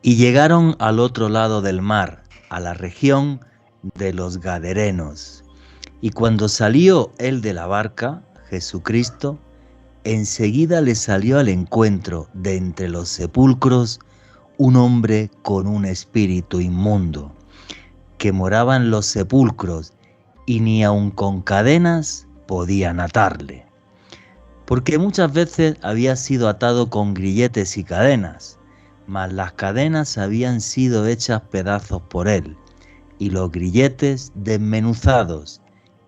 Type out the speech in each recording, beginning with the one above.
Y llegaron al otro lado del mar, a la región de los Gadarenos. Y cuando salió él de la barca, Jesucristo, enseguida le salió al encuentro de entre los sepulcros un hombre con un espíritu inmundo, que moraba en los sepulcros y ni aun con cadenas podían atarle. Porque muchas veces había sido atado con grilletes y cadenas, mas las cadenas habían sido hechas pedazos por él, y los grilletes desmenuzados,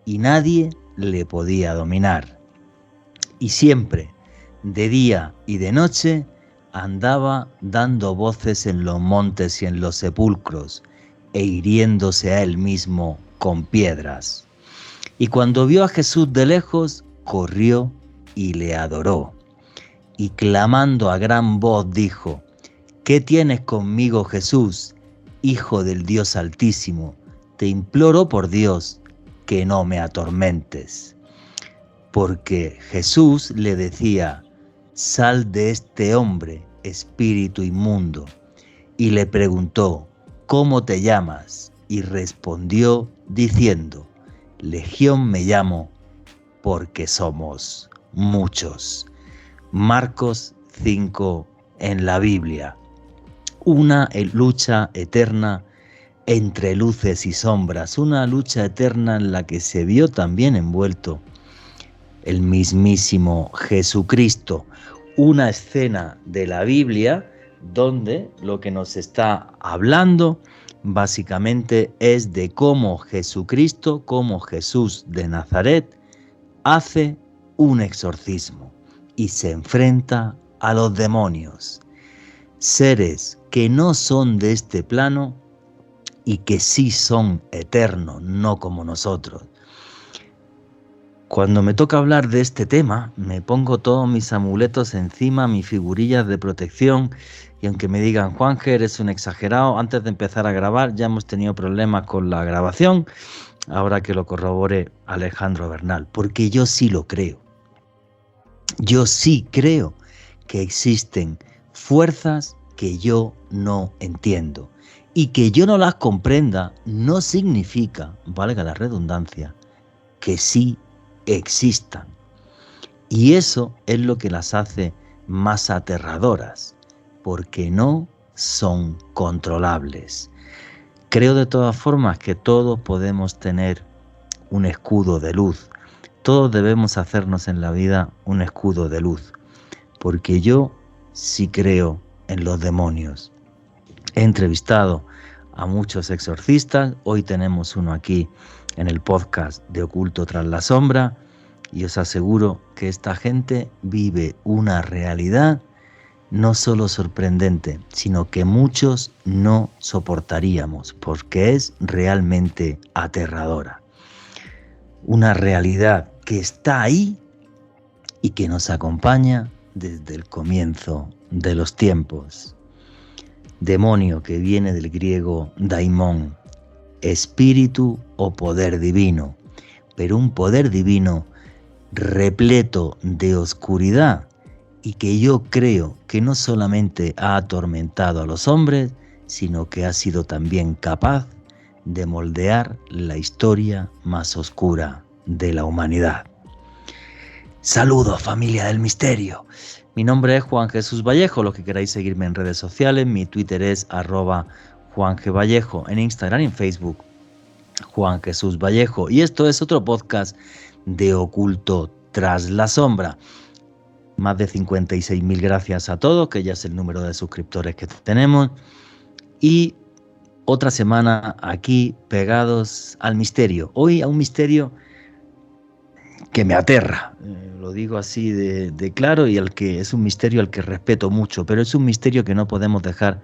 y nadie le podía dominar. Y siempre, de día y de noche, andaba dando voces en los montes y en los sepulcros, e hiriéndose a él mismo con piedras. Y cuando vio a Jesús de lejos, corrió y le adoró. Y clamando a gran voz dijo: ¿Qué tienes conmigo, Jesús, Hijo del Dios Altísimo? Te imploro por Dios que no me atormentes. Porque Jesús le decía: sal de este hombre, espíritu inmundo. Y le preguntó: ¿cómo te llamas? Y respondió diciendo: Legión me llamo, porque somos muchos. Marcos 5 en la Biblia. Una lucha eterna entre luces y sombras, una lucha eterna en la que se vio también envuelto el mismísimo Jesucristo. Una escena de la Biblia donde lo que nos está hablando básicamente es de cómo Jesucristo, cómo Jesús de Nazaret, hace un exorcismo y se enfrenta a los demonios, seres que no son de este plano y que sí son eternos, no como nosotros. Cuando me toca hablar de este tema, me pongo todos mis amuletos encima, mis figurillas de protección, y aunque me digan: Juanje, eres un exagerado, antes de empezar a grabar ya hemos tenido problemas con la grabación, ahora que lo corrobore Alejandro Bernal, porque yo sí lo creo. Yo sí creo que existen fuerzas que yo no entiendo, y que yo no las comprenda no significa, valga la redundancia, que sí existan. Y eso es lo que las hace más aterradoras, porque no son controlables. Creo de todas formas que todos podemos tener un escudo de luz. Todos debemos hacernos en la vida un escudo de luz, porque yo sí creo en los demonios. He entrevistado a muchos exorcistas, hoy tenemos uno aquí en el podcast de Oculto tras la sombra, y os aseguro que esta gente vive una realidad no solo sorprendente, sino que muchos no soportaríamos, porque es realmente aterradora. Una realidad que está ahí y que nos acompaña desde el comienzo de los tiempos. Demonio, que viene del griego daimon, espíritu o poder divino, pero un poder divino repleto de oscuridad, y que yo creo que no solamente ha atormentado a los hombres, sino que ha sido también capaz de moldear la historia más oscura de la humanidad. Saludos, familia del misterio. Mi nombre es Juan Jesús Vallejo. Los que queráis seguirme en redes sociales, mi Twitter es @JuanGVallejo, en Instagram y en Facebook Juan Jesús Vallejo. Y esto es otro podcast de Oculto tras la sombra. Más de 56.000 gracias a todos, que ya es el número de suscriptores que tenemos. Y otra semana aquí pegados al misterio. Hoy a un misterio que me aterra. Lo digo así de claro, y es un misterio al que respeto mucho, pero es un misterio que no podemos dejar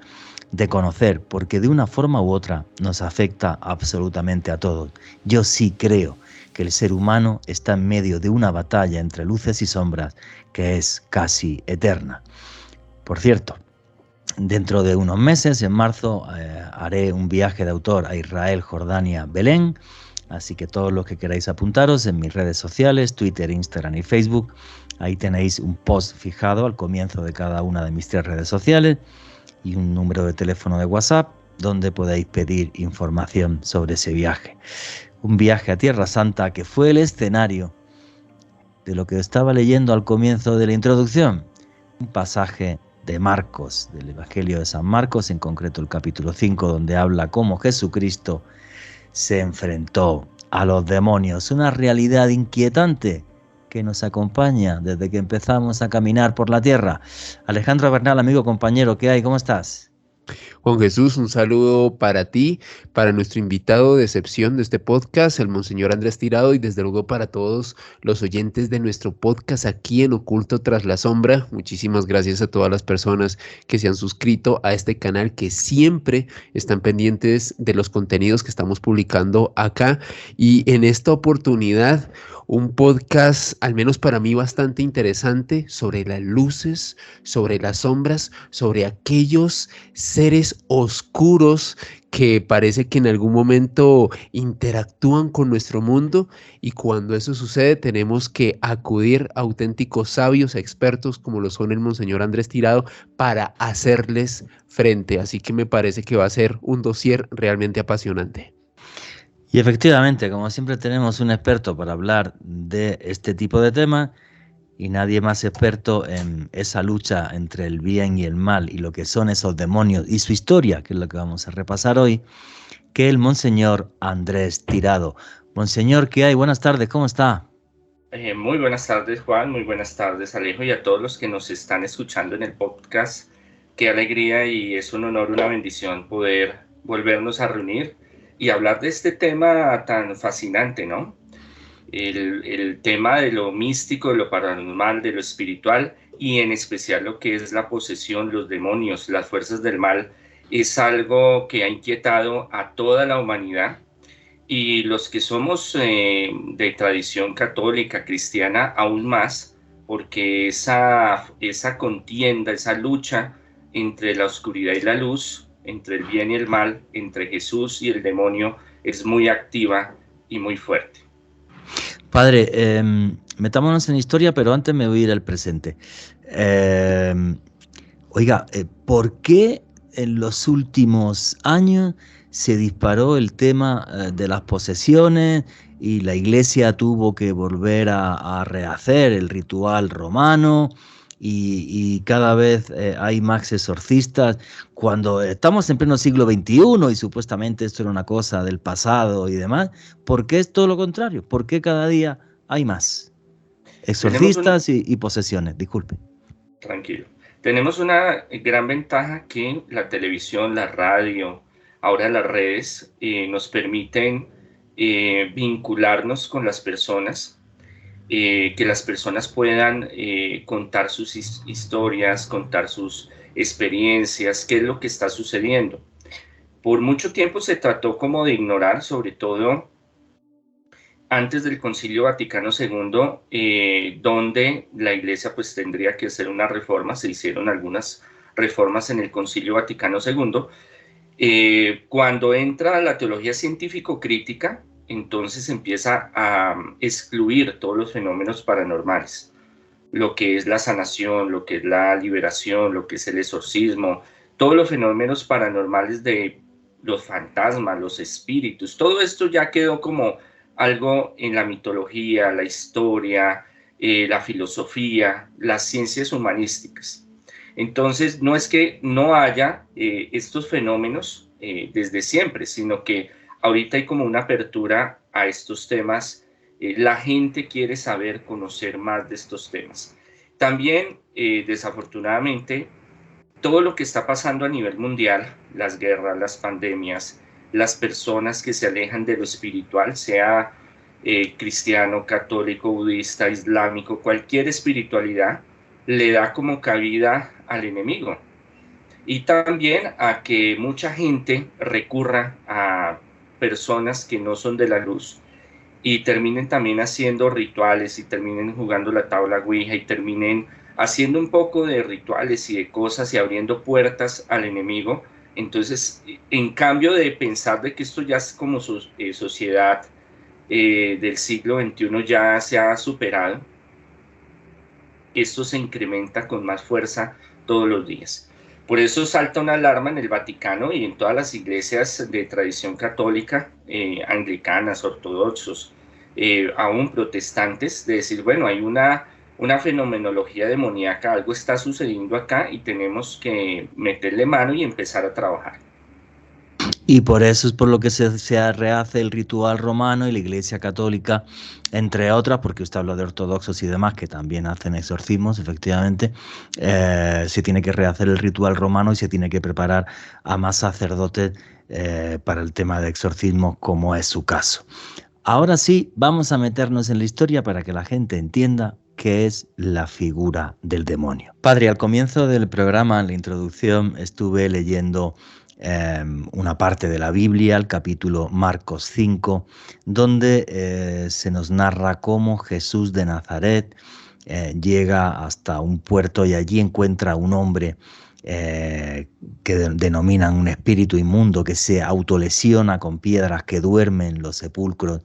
de conocer, porque de una forma u otra nos afecta absolutamente a todos. Yo sí creo que el ser humano está en medio de una batalla entre luces y sombras que es casi eterna. Por cierto, dentro de unos meses, en marzo, haré un viaje de autor a Israel, Jordania, Belén. Así que todos los que queráis apuntaros, en mis redes sociales, Twitter, Instagram y Facebook, ahí tenéis un post fijado al comienzo de cada una de mis 3 redes sociales. y un número de teléfono de WhatsApp donde podéis pedir información sobre ese viaje. Un viaje a Tierra Santa que fue el escenario de lo que estaba leyendo al comienzo de la introducción, un pasaje de Marcos, del Evangelio de San Marcos, en concreto el capítulo 5, donde habla cómo Jesucristo se enfrentó a los demonios, una realidad inquietante que nos acompaña desde que empezamos a caminar por la tierra. Alejandro Bernal, amigo, compañero, ¿qué hay? ¿Cómo estás? Juan Jesús, un saludo para ti, para nuestro invitado de excepción de este podcast, el Monseñor Andrés Tirado, y desde luego para todos los oyentes de nuestro podcast aquí en Oculto Tras la Sombra. Muchísimas gracias a todas las personas que se han suscrito a este canal, que siempre están pendientes de los contenidos que estamos publicando acá. Y en esta oportunidad, un podcast, al menos para mí, bastante interesante sobre las luces, sobre las sombras, sobre aquellos seres oscuros que parece que en algún momento interactúan con nuestro mundo, y cuando eso sucede tenemos que acudir a auténticos sabios, expertos como lo son el Monseñor Andrés Tirado, para hacerles frente. Así que me parece que va a ser un dossier realmente apasionante. Y efectivamente, como siempre tenemos un experto para hablar de este tipo de temas y nadie más experto en esa lucha entre el bien y el mal y lo que son esos demonios y su historia, que es lo que vamos a repasar hoy, que el Monseñor Andrés Tirado. Monseñor, ¿qué hay? Buenas tardes, ¿cómo está? Muy buenas tardes, Juan. Muy buenas tardes, Alejo, y a todos los que nos están escuchando en el podcast. Qué alegría y es un honor, una bendición poder volvernos a reunir y hablar de este tema tan fascinante, ¿no? El tema de lo místico, de lo paranormal, de lo espiritual y en especial lo que es la posesión, los demonios, las fuerzas del mal, es algo que ha inquietado a toda la humanidad. Y los que somos de tradición católica, cristiana, aún más, porque esa contienda, esa lucha entre la oscuridad y la luz, entre el bien y el mal, entre Jesús y el demonio, es muy activa y muy fuerte. Padre, metámonos en historia, pero antes me voy a ir al presente. Oiga, ¿por qué en los últimos años se disparó el tema de las posesiones y la iglesia tuvo que volver a rehacer el ritual romano y cada vez hay más exorcistas cuando estamos en pleno siglo XXI y supuestamente esto era una cosa del pasado y demás? ¿Por qué es todo lo contrario? ¿Por qué cada día hay más exorcistas y posesiones? Disculpe. Tranquilo. Tenemos una gran ventaja que la televisión, la radio, ahora las redes nos permiten vincularnos con las personas, que las personas puedan contar sus historias, contar sus experiencias, qué es lo que está sucediendo. Por mucho tiempo se trató como de ignorar, sobre todo antes del Concilio Vaticano II, donde la Iglesia pues tendría que hacer una reforma. Se hicieron algunas reformas en el Concilio Vaticano II. Cuando entra la teología científico-crítica, entonces empieza a excluir todos los fenómenos paranormales, lo que es la sanación, lo que es la liberación, lo que es el exorcismo, todos los fenómenos paranormales de los fantasmas, los espíritus, todo esto ya quedó como algo en la mitología, la historia, la filosofía, las ciencias humanísticas. Entonces, no es que no haya estos fenómenos desde siempre, sino que ahorita hay como una apertura a estos temas. La gente quiere saber, conocer más de estos temas. También, desafortunadamente, todo lo que está pasando a nivel mundial, las guerras, las pandemias, las personas que se alejan de lo espiritual, sea cristiano, católico, budista, islámico, cualquier espiritualidad, le da como cabida al enemigo. Y también a que mucha gente recurra a personas que no son de la luz y terminen también haciendo rituales y terminen jugando la tabla Ouija y terminen haciendo un poco de rituales y de cosas y abriendo puertas al enemigo. Entonces, en cambio de pensar de que esto ya es como sociedad del siglo XXI ya se ha superado, esto se incrementa con más fuerza todos los días. Por eso salta una alarma en el Vaticano y en todas las iglesias de tradición católica, anglicanas, ortodoxos, aún protestantes, de decir, bueno, hay una fenomenología demoníaca, algo está sucediendo acá y tenemos que meterle mano y empezar a trabajar. Y por eso es por lo que se rehace el ritual romano y la Iglesia Católica, entre otras, porque usted habla de ortodoxos y demás, que también hacen exorcismos, efectivamente, se tiene que rehacer el ritual romano y se tiene que preparar a más sacerdotes para el tema de exorcismos, como es su caso. Ahora sí, vamos a meternos en la historia para que la gente entienda qué es la figura del demonio. Padre, al comienzo del programa, en la introducción, estuve leyendo una parte de la Biblia, el capítulo Marcos 5, donde se nos narra cómo Jesús de Nazaret llega hasta un puerto y allí encuentra a un hombre que denominan un espíritu inmundo que se autolesiona con piedras, que duerme en los sepulcros,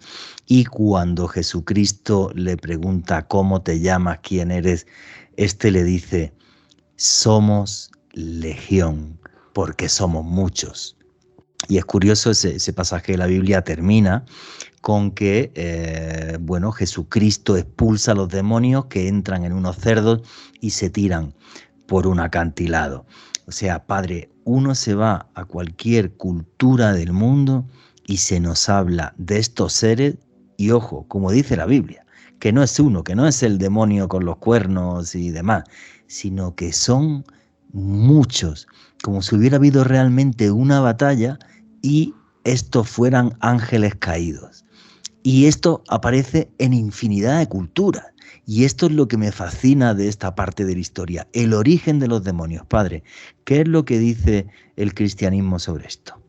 y cuando Jesucristo le pregunta ¿cómo te llamas? ¿Quién eres? Este le dice: somos legión, porque somos muchos. Y es curioso, ese pasaje de la Biblia termina con que Jesucristo expulsa a los demonios que entran en unos cerdos y se tiran por un acantilado. O sea, Padre, uno se va a cualquier cultura del mundo y se nos habla de estos seres, y ojo, como dice la Biblia, que no es uno, que no es el demonio con los cuernos y demás, sino que son muchos, como si hubiera habido realmente una batalla y estos fueran ángeles caídos. Y esto aparece en infinidad de culturas. Y esto es lo que me fascina de esta parte de la historia, el origen de los demonios. Padre, ¿qué es lo que dice el cristianismo sobre esto?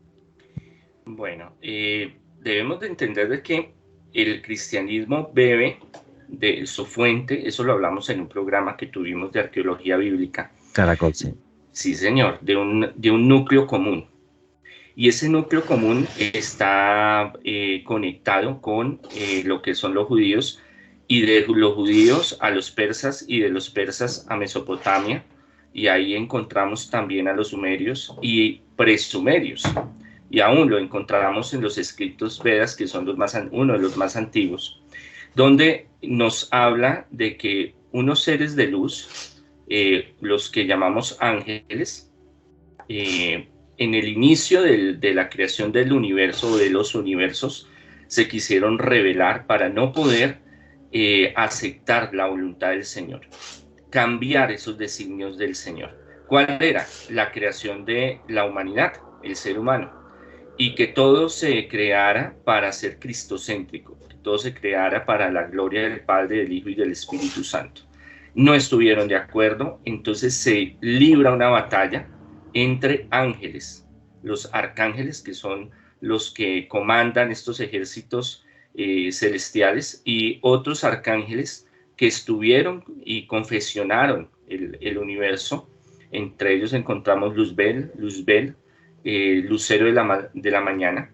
Bueno, debemos de entender de que el cristianismo bebe de su fuente, eso lo hablamos en un programa que tuvimos de arqueología bíblica. Caracol, sí. Sí, señor, de un núcleo común. Y ese núcleo común está conectado con lo que son los judíos, y de los judíos a los persas, y de los persas a Mesopotamia, y ahí encontramos también a los sumerios y presumerios, y aún lo encontramos en los escritos Vedas, que son uno de los más antiguos, donde nos habla de que unos seres de luz, los que llamamos ángeles, en el inicio de la creación del universo o de los universos, se quisieron rebelar para no poder aceptar la voluntad del Señor, cambiar esos designios del Señor. ¿Cuál era? La creación de la humanidad, el ser humano, y que todo se creara para ser cristocéntrico, que todo se creara para la gloria del Padre, del Hijo y del Espíritu Santo. No estuvieron de acuerdo, entonces se libra una batalla entre ángeles, los arcángeles, que son los que comandan estos ejércitos celestiales, y otros arcángeles que estuvieron y confesionaron el universo. Entre ellos encontramos Luzbel, lucero de la mañana,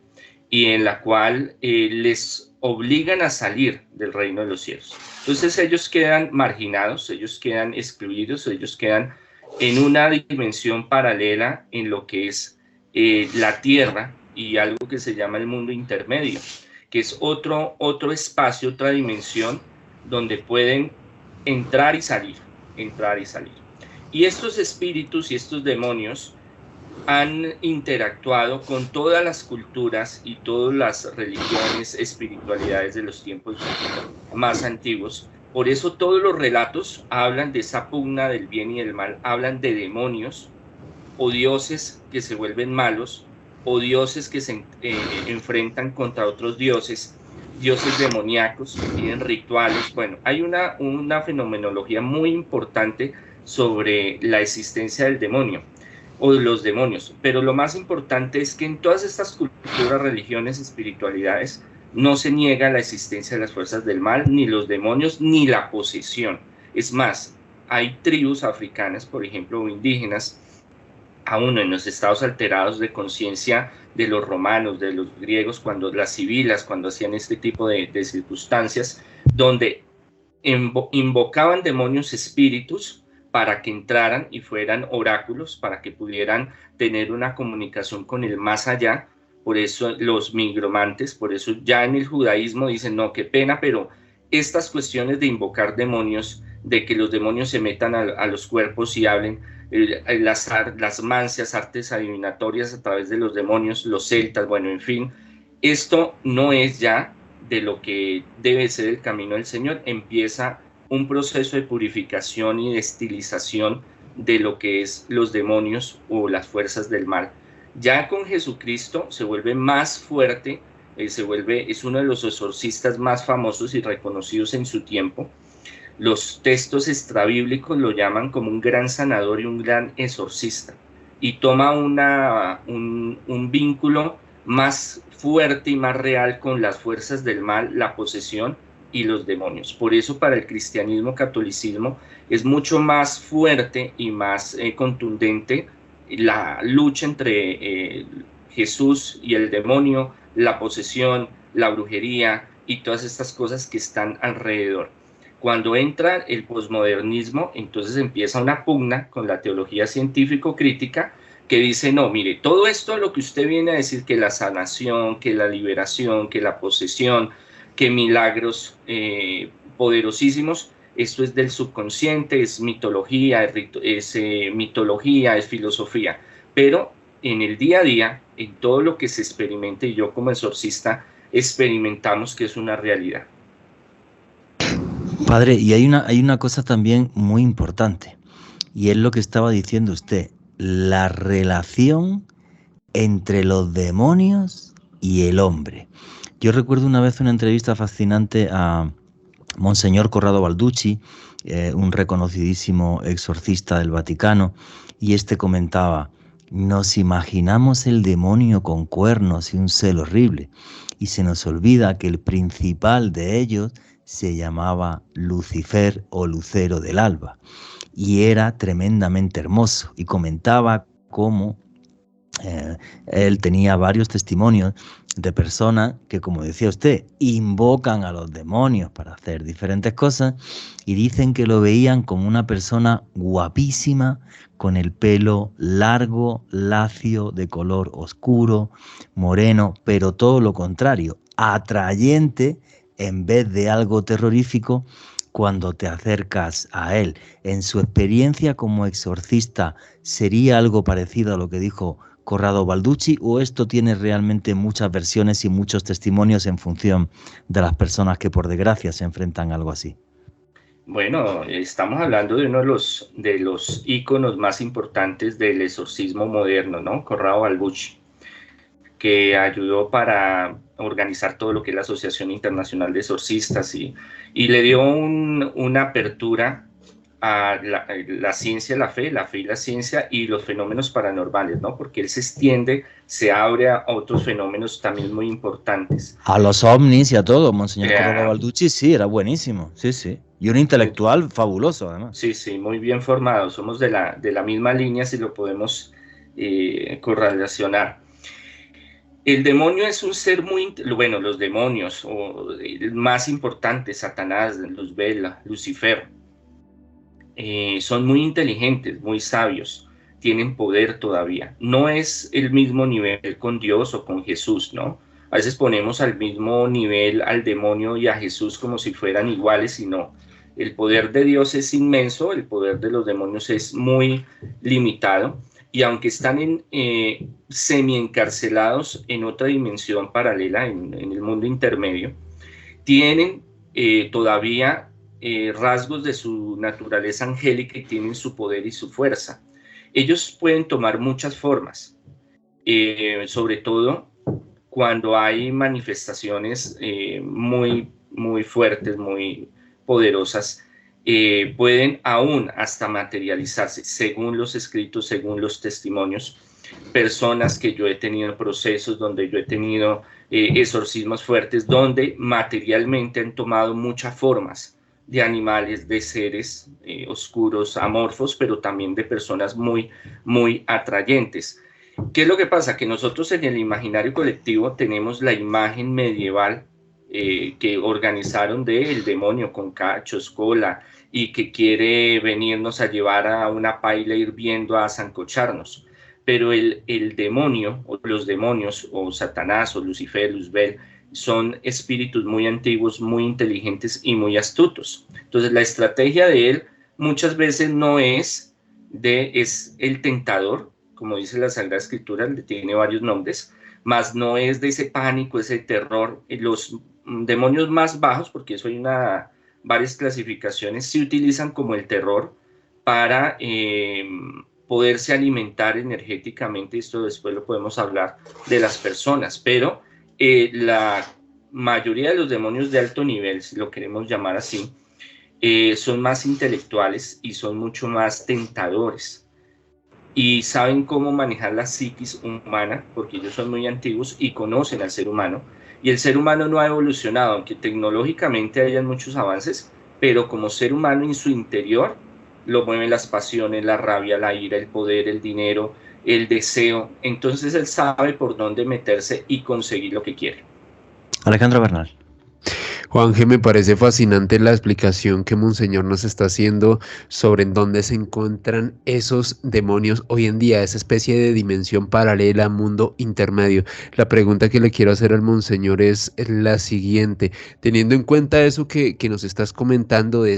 y en la cual les obligan a salir del reino de los cielos. Entonces ellos quedan marginados, ellos quedan excluidos, ellos quedan en una dimensión paralela en lo que es la tierra y algo que se llama el mundo intermedio, que es otro espacio, otra dimensión donde pueden entrar y salir. Y estos espíritus y estos demonios han interactuado con todas las culturas y todas las religiones, espiritualidades de los tiempos más antiguos. Por eso todos los relatos hablan de esa pugna del bien y del mal, hablan de demonios o dioses que se vuelven malos, o dioses que se enfrentan contra otros dioses demoníacos que tienen rituales. Bueno, hay una fenomenología muy importante sobre la existencia del demonio o de los demonios, pero lo más importante es que en todas estas culturas, religiones, espiritualidades, no se niega la existencia de las fuerzas del mal, ni los demonios, ni la posesión. Es más, hay tribus africanas, por ejemplo, o indígenas, aún en los estados alterados de conciencia de los romanos, de los griegos, cuando las sibilas, cuando hacían este tipo de circunstancias, donde invocaban demonios, espíritus, para que entraran y fueran oráculos, para que pudieran tener una comunicación con el más allá. Por eso los nigromantes, por eso ya en el judaísmo dicen, no, qué pena, pero estas cuestiones de invocar demonios, de que los demonios se metan a los cuerpos y hablen, las mancias, artes adivinatorias a través de los demonios, los celtas, bueno, en fin, esto no es ya de lo que debe ser el camino del Señor. Empieza un proceso de purificación y de estilización de lo que es los demonios o las fuerzas del mal. Ya con Jesucristo se vuelve más fuerte, es uno de los exorcistas más famosos y reconocidos en su tiempo. Los textos extrabíblicos lo llaman como un gran sanador y un gran exorcista, y toma un vínculo más fuerte y más real con las fuerzas del mal, la posesión y los demonios. Por eso para el cristianismo, catolicismo, es mucho más fuerte y más contundente la lucha entre Jesús y el demonio, la posesión, la brujería y todas estas cosas que están alrededor. Cuando entra el posmodernismo, entonces empieza una pugna con la teología científico-crítica que dice, no, mire, todo esto lo que usted viene a decir, que la sanación, que la liberación, que la posesión, que milagros poderosísimos, esto es del subconsciente, es mitología, es filosofía, pero en el día a día, en todo lo que se experimente, y yo como exorcista experimentamos que es una realidad. Padre, y hay una cosa también muy importante, y es lo que estaba diciendo usted, la relación entre los demonios y el hombre. Yo recuerdo una vez una entrevista fascinante a Monseñor Corrado Balducci, un reconocidísimo exorcista del Vaticano, y este comentaba, nos imaginamos el demonio con cuernos y un celo horrible, y se nos olvida que el principal de ellos se llamaba Lucifer o Lucero del Alba, y era tremendamente hermoso, y comentaba cómo él tenía varios testimonios de personas que, como decía usted, invocan a los demonios para hacer diferentes cosas y dicen que lo veían como una persona guapísima, con el pelo largo, lacio, de color oscuro, moreno, pero todo lo contrario, atrayente en vez de algo terrorífico cuando te acercas a él. En su experiencia como exorcista, ¿sería algo parecido a lo que dijo Corrado Balducci, o esto tiene realmente muchas versiones y muchos testimonios en función de las personas que por desgracia se enfrentan a algo así? Bueno, estamos hablando de uno de los íconos más importantes del exorcismo moderno, ¿no? Corrado Balducci, que ayudó para organizar todo lo que es la Asociación Internacional de Exorcistas y le dio una apertura a la ciencia, la fe y la ciencia y los fenómenos paranormales, ¿no? Porque él se extiende, se abre a otros fenómenos también muy importantes. A los ovnis y a todo, Monseñor Corrado Balducci, sí, era buenísimo, sí, sí. Y un intelectual fabuloso, además. Sí, sí, muy bien formado. Somos de la misma línea, si lo podemos correlacionar. El demonio es un ser muy, bueno, los demonios, o el más importante, Satanás, Luzbel, Lucifer, son muy inteligentes, muy sabios, tienen poder todavía. No es el mismo nivel con Dios o con Jesús, ¿no? A veces ponemos al mismo nivel al demonio y a Jesús como si fueran iguales, y no. El poder de Dios es inmenso, el poder de los demonios es muy limitado. Y aunque están semi-encarcelados en otra dimensión paralela, en el mundo intermedio, tienen todavía rasgos de su naturaleza angélica y tienen su poder y su fuerza. Ellos pueden tomar muchas formas, sobre todo cuando hay manifestaciones muy, muy fuertes, muy poderosas. Pueden aún hasta materializarse, según los escritos, según los testimonios. Personas que yo he tenido procesos donde yo he tenido exorcismos fuertes, donde materialmente han tomado muchas formas de animales, de seres oscuros, amorfos, pero también de personas muy, muy atrayentes. ¿Qué es lo que pasa? Que nosotros en el imaginario colectivo tenemos la imagen medieval que organizaron del demonio con cachos, cola, y que quiere venirnos a llevar a una paila hirviendo a sancocharnos. Pero el demonio, o los demonios, o Satanás, o Lucifer, Luzbel, son espíritus muy antiguos, muy inteligentes y muy astutos. Entonces la estrategia de él muchas veces no es el tentador, como dice la Sagrada Escritura, le tiene varios nombres, mas no es de ese pánico, ese terror. Los demonios más bajos, porque eso hay varias clasificaciones, se utilizan como el terror para poderse alimentar energéticamente. Esto después lo podemos hablar de las personas, pero la mayoría de los demonios de alto nivel, si lo queremos llamar así, son más intelectuales y son mucho más tentadores y saben cómo manejar la psiquis humana, porque ellos son muy antiguos y conocen al ser humano, y el ser humano no ha evolucionado, aunque tecnológicamente hayan muchos avances, pero como ser humano en su interior lo mueven las pasiones, la rabia, la ira, el poder, el dinero, el deseo. Entonces él sabe por dónde meterse y conseguir lo que quiere. Alejandro Bernal. Juanje, me parece fascinante la explicación que Monseñor nos está haciendo sobre en dónde se encuentran esos demonios hoy en día, esa especie de dimensión paralela, mundo intermedio. La pregunta que le quiero hacer al Monseñor es la siguiente: teniendo en cuenta eso que nos estás comentando, de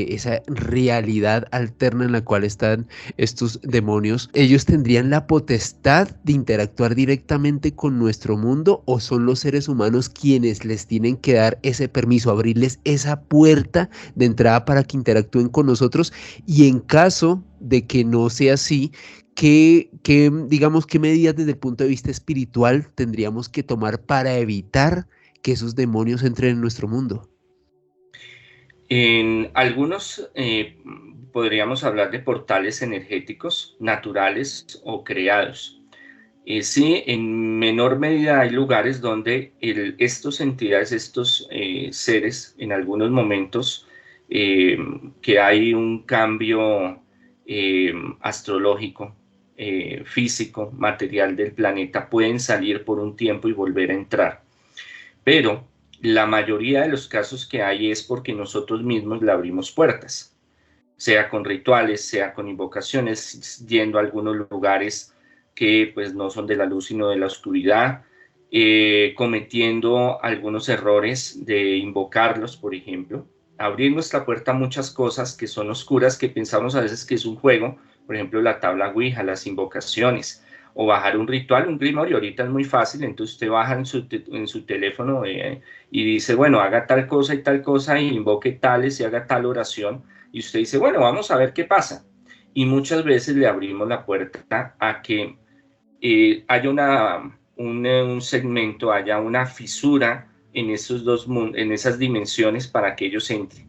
esa realidad alterna en la cual están estos demonios, ¿ellos tendrían la potestad de interactuar directamente con nuestro mundo, o son los seres humanos quienes les tienen que dar ese permiso, abrirles esa puerta de entrada para que interactúen con nosotros? Y en caso de que no sea así, digamos, qué medidas desde el punto de vista espiritual tendríamos que tomar para evitar que esos demonios entren en nuestro mundo? En algunos podríamos hablar de portales energéticos naturales o creados. Sí, en menor medida hay lugares donde estos entidades, estos seres, en algunos momentos que hay un cambio astrológico, físico, material del planeta, pueden salir por un tiempo y volver a entrar. Pero la mayoría de los casos que hay es porque nosotros mismos le abrimos puertas, sea con rituales, sea con invocaciones, yendo a algunos lugares que pues no son de la luz sino de la oscuridad, cometiendo algunos errores de invocarlos, por ejemplo, abrir nuestra puerta a muchas cosas que son oscuras, que pensamos a veces que es un juego, por ejemplo la tabla Ouija, las invocaciones, o bajar un ritual, un grimorio. Ahorita es muy fácil, entonces usted baja en su teléfono y dice, bueno, haga tal cosa y tal cosa, y invoque tales y haga tal oración, y usted dice, bueno, vamos a ver qué pasa. Y muchas veces le abrimos la puerta a que haya un segmento, haya una fisura en en esas dimensiones para que ellos entren.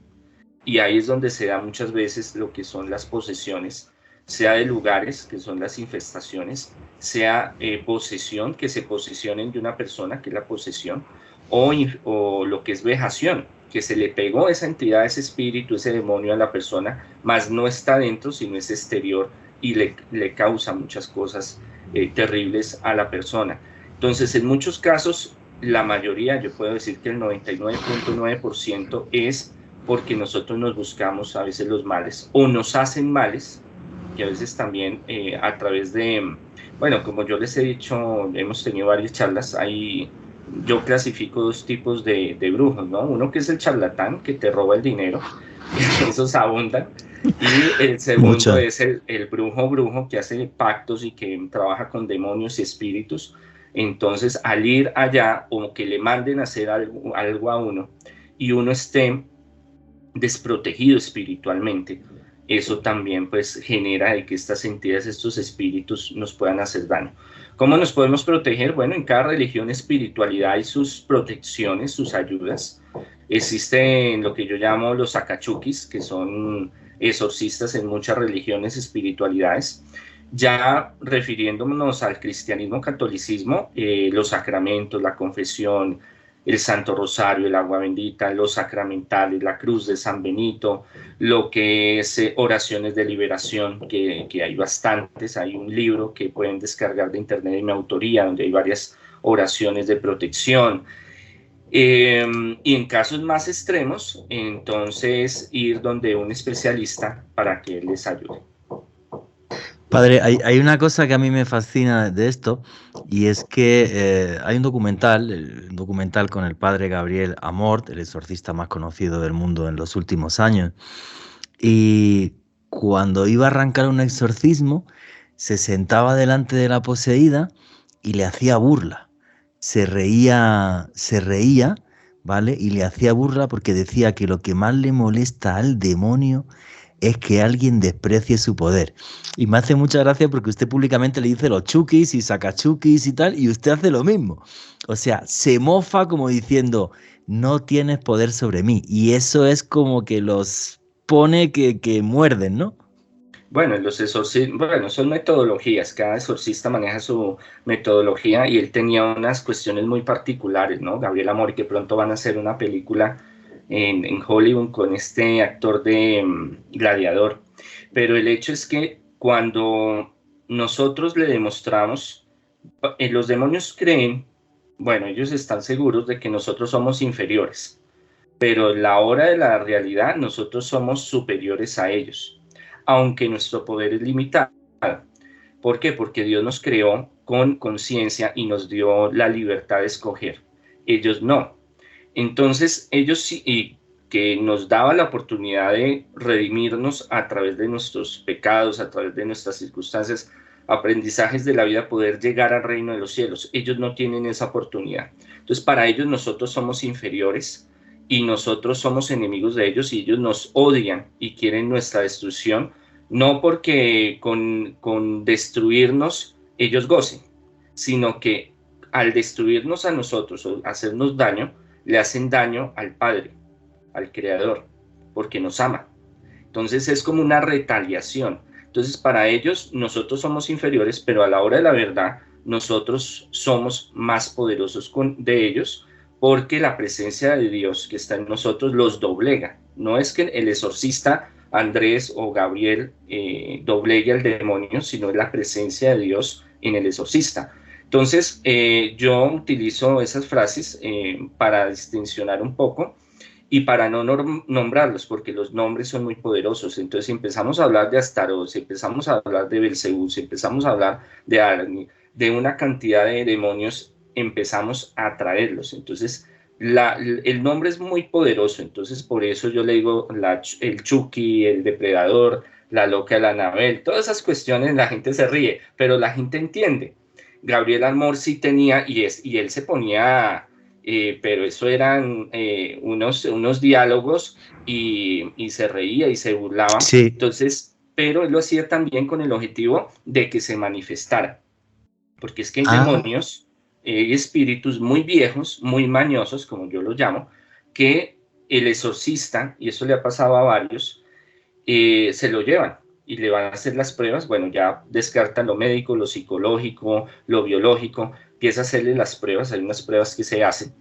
Y ahí es donde se da muchas veces lo que son las posesiones, sea de lugares, que son las infestaciones, sea posesión, que se posesionen de una persona, que es la posesión, o lo que es vejación, que se le pegó esa entidad, ese espíritu, ese demonio a la persona, mas no está dentro, sino es exterior, y le causa muchas cosas terribles a la persona. Entonces, en muchos casos, la mayoría, yo puedo decir que el 99.9% es porque nosotros nos buscamos a veces los males, o nos hacen males, que a veces también a través de, bueno, como yo les he dicho, hemos tenido varias charlas, yo clasifico dos tipos de brujos, ¿no? Uno que es el charlatán, que te roba el dinero, esos abundan, y el segundo es el brujo que hace pactos y que trabaja con demonios y espíritus. Entonces, al ir allá, o que le manden a hacer algo a uno, y uno esté desprotegido espiritualmente, eso también pues genera de que estas entidades, estos espíritus nos puedan hacer daño. ¿Cómo nos podemos proteger? Bueno, en cada religión, espiritualidad hay sus protecciones, sus ayudas. Existen lo que yo llamo los acachukis, que son exorcistas en muchas religiones, espiritualidades. Ya refiriéndonos al cristianismo, catolicismo, los sacramentos, la confesión, el Santo Rosario, el agua bendita, los sacramentales, la cruz de San Benito, lo que es oraciones de liberación, que hay bastantes. Hay un libro que pueden descargar de internet de mi autoría, donde hay varias oraciones de protección. Y en casos más extremos, entonces ir donde un especialista para que les ayude. Padre, hay una cosa que a mí me fascina de esto y es que hay un documental con el padre Gabriel Amort, el exorcista más conocido del mundo en los últimos años. Y cuando iba a arrancar un exorcismo, se sentaba delante de la poseída y le hacía burla. Se reía, ¿vale? Y le hacía burla porque decía que lo que más le molesta al demonio es que alguien desprecie su poder. Y me hace mucha gracia porque usted públicamente le dice los chukis y sacachukis y tal, y usted hace lo mismo. O sea, se mofa como diciendo, no tienes poder sobre mí. Y eso es como que los pone que muerden, ¿no? Bueno, son metodologías, cada exorcista maneja su metodología y él tenía unas cuestiones muy particulares, ¿no? Gabriel Amor, que pronto van a hacer una película en Hollywood con este actor de Gladiador. Pero el hecho es que cuando nosotros le demostramos, los demonios creen, bueno, ellos están seguros de que nosotros somos inferiores, pero en la hora de la realidad nosotros somos superiores a ellos, aunque nuestro poder es limitado. ¿Por qué? Porque Dios nos creó con conciencia y nos dio la libertad de escoger. Ellos no. Entonces, ellos sí, y que nos daba la oportunidad de redimirnos a través de nuestros pecados, a través de nuestras circunstancias, aprendizajes de la vida, poder llegar al reino de los cielos. Ellos no tienen esa oportunidad. Entonces, para ellos nosotros somos inferiores y nosotros somos enemigos de ellos y ellos nos odian y quieren nuestra destrucción, no porque con destruirnos ellos gocen, sino que al destruirnos a nosotros o hacernos daño, le hacen daño al Padre, al Creador, porque nos ama. Entonces es como una retaliación. Entonces para ellos nosotros somos inferiores, pero a la hora de la verdad nosotros somos más poderosos de ellos, porque la presencia de Dios que está en nosotros los doblega. No es que el exorcista Andrés o Gabriel doblegue al demonio, sino es la presencia de Dios en el exorcista. Entonces, yo utilizo esas frases para distincionar un poco y para no nombrarlos, porque los nombres son muy poderosos. Entonces, si empezamos a hablar de Astaroth, si empezamos a hablar de Belcebú, si empezamos a hablar de Arni, de una cantidad de demonios, empezamos a atraerlos. Entonces, el nombre es muy poderoso. Entonces, por eso yo le digo el Chucky, el depredador, la loca de la Anabel, todas esas cuestiones, la gente se ríe, pero la gente entiende. Gabriel Amor sí tenía, y él se ponía, pero eso eran unos diálogos y se reía y se burlaba. Sí. Entonces, pero él lo hacía también con el objetivo de que se manifestara, porque es que hay demonios y espíritus muy viejos, muy mañosos, como yo los llamo, que el exorcista, y eso le ha pasado a varios, se lo llevan y le van a hacer las pruebas. Bueno, ya descartan lo médico, lo psicológico, lo biológico, empieza a hacerle las pruebas, hay unas pruebas que se hacen,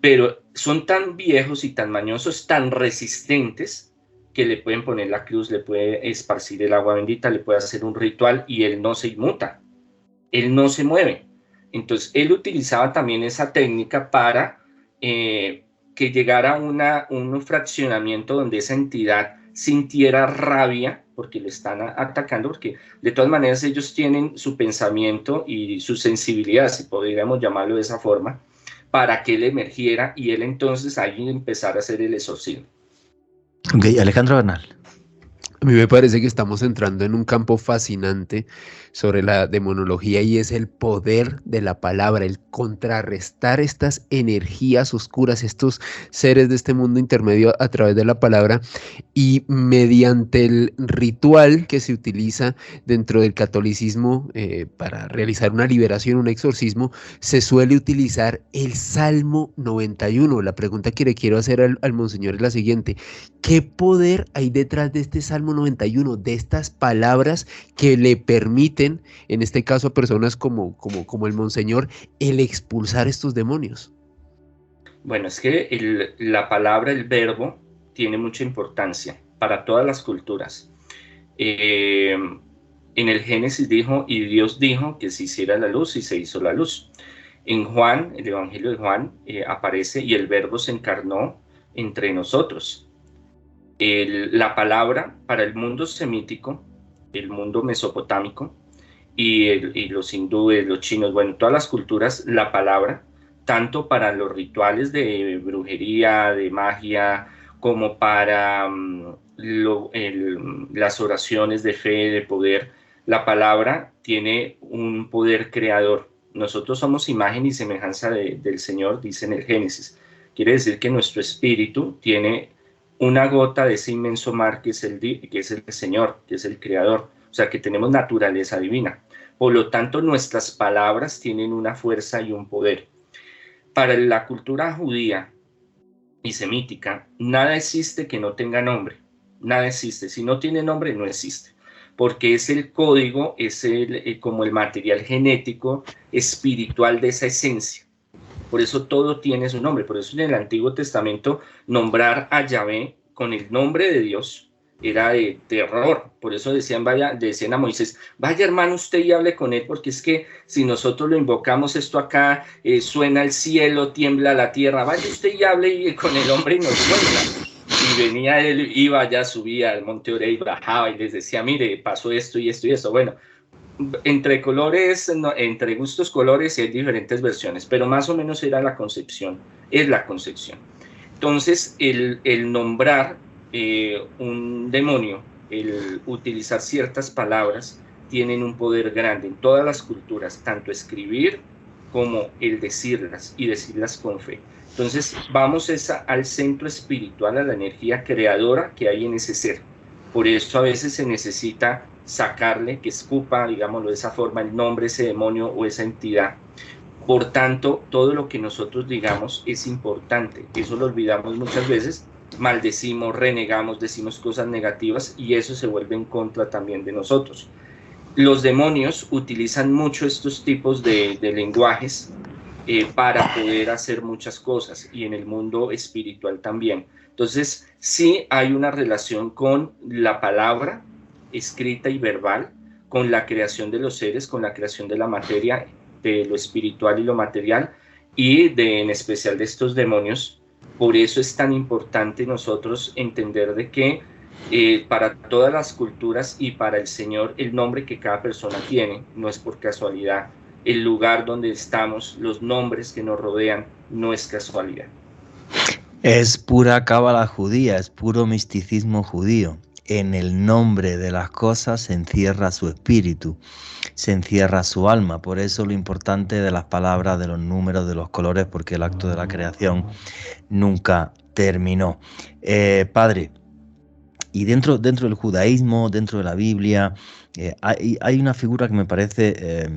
pero son tan viejos y tan mañosos, tan resistentes, que le pueden poner la cruz, le puede esparcir el agua bendita, le puede hacer un ritual y él no se inmuta, él no se mueve. Entonces, él utilizaba también esa técnica para que llegara a un fraccionamiento donde esa entidad sintiera rabia porque le están atacando, porque de todas maneras ellos tienen su pensamiento y su sensibilidad, si podríamos llamarlo de esa forma, para que él emergiera y él entonces ahí empezara a hacer el exorcismo. Ok, Alejandro Bernal. A mí me parece que estamos entrando en un campo fascinante sobre la demonología y es el poder de la palabra, el contrarrestar estas energías oscuras, estos seres de este mundo intermedio a través de la palabra, y mediante el ritual que se utiliza dentro del catolicismo para realizar una liberación, un exorcismo, se suele utilizar el Salmo 91. La pregunta que le quiero hacer al monseñor es la siguiente: ¿qué poder hay detrás de este Salmo 91, de estas palabras que le permiten, en este caso a personas como el monseñor, el expulsar estos demonios? Bueno, es que la palabra, el verbo, tiene mucha importancia para todas las culturas. En el Génesis dijo, y Dios dijo que se hiciera la luz y se hizo la luz. En Juan, el Evangelio de Juan, aparece y el Verbo se encarnó entre nosotros. La palabra para el mundo semítico, el mundo mesopotámico, y los hindúes, los chinos, bueno, todas las culturas, la palabra, tanto para los rituales de brujería, de magia, como para las oraciones de fe, de poder, la palabra tiene un poder creador. Nosotros somos imagen y semejanza del Señor, dice en el Génesis. Quiere decir que nuestro espíritu tiene una gota de ese inmenso mar que es el Señor, que es el Creador. O sea, que tenemos naturaleza divina. Por lo tanto, nuestras palabras tienen una fuerza y un poder. Para la cultura judía y semítica, nada existe que no tenga nombre. Nada existe. Si no tiene nombre, no existe. Porque es el código, es como el material genético, espiritual de esa esencia. Por eso todo tiene su nombre. Por eso en el Antiguo Testamento nombrar a Yahvé con el nombre de Dios era de terror. Por eso decían a Moisés, vaya hermano usted y hable con él, porque es que si nosotros lo invocamos esto acá, suena el cielo, tiembla la tierra, vaya usted y hable con el hombre y nos suena. Y venía él, iba allá, subía al monte Oreb y bajaba y les decía, mire, pasó esto y esto y esto. Bueno, entre colores, entre gustos colores, y hay diferentes versiones, pero más o menos era la concepción, es la concepción. Entonces, el nombrar un demonio, el utilizar ciertas palabras, tienen un poder grande en todas las culturas, tanto escribir como el decirlas y decirlas con fe. Entonces, vamos al centro espiritual, a la energía creadora que hay en ese ser. Por eso a veces se necesita sacarle, que escupa, digámoslo de esa forma, el nombre, ese demonio o esa entidad. Por tanto, todo lo que nosotros digamos es importante. Eso lo olvidamos muchas veces, maldecimos, renegamos, decimos cosas negativas y eso se vuelve en contra también de nosotros. Los demonios utilizan mucho estos tipos de lenguajes para poder hacer muchas cosas, y en el mundo espiritual también. Entonces, sí hay una relación con la palabra escrita y verbal, con la creación de los seres, con la creación de la materia, de lo espiritual y lo material, y en especial de estos demonios. Por eso es tan importante nosotros entender de que para todas las culturas y para el Señor, el nombre que cada persona tiene no es por casualidad. El lugar donde estamos, los nombres que nos rodean, no es casualidad. Es pura cábala judía, es puro misticismo judío. En el nombre de las cosas se encierra su espíritu, se encierra su alma. Por eso lo importante de las palabras, de los números, de los colores, porque el acto de la creación nunca terminó. Padre, y dentro del judaísmo, dentro de la Biblia, hay una figura que me parece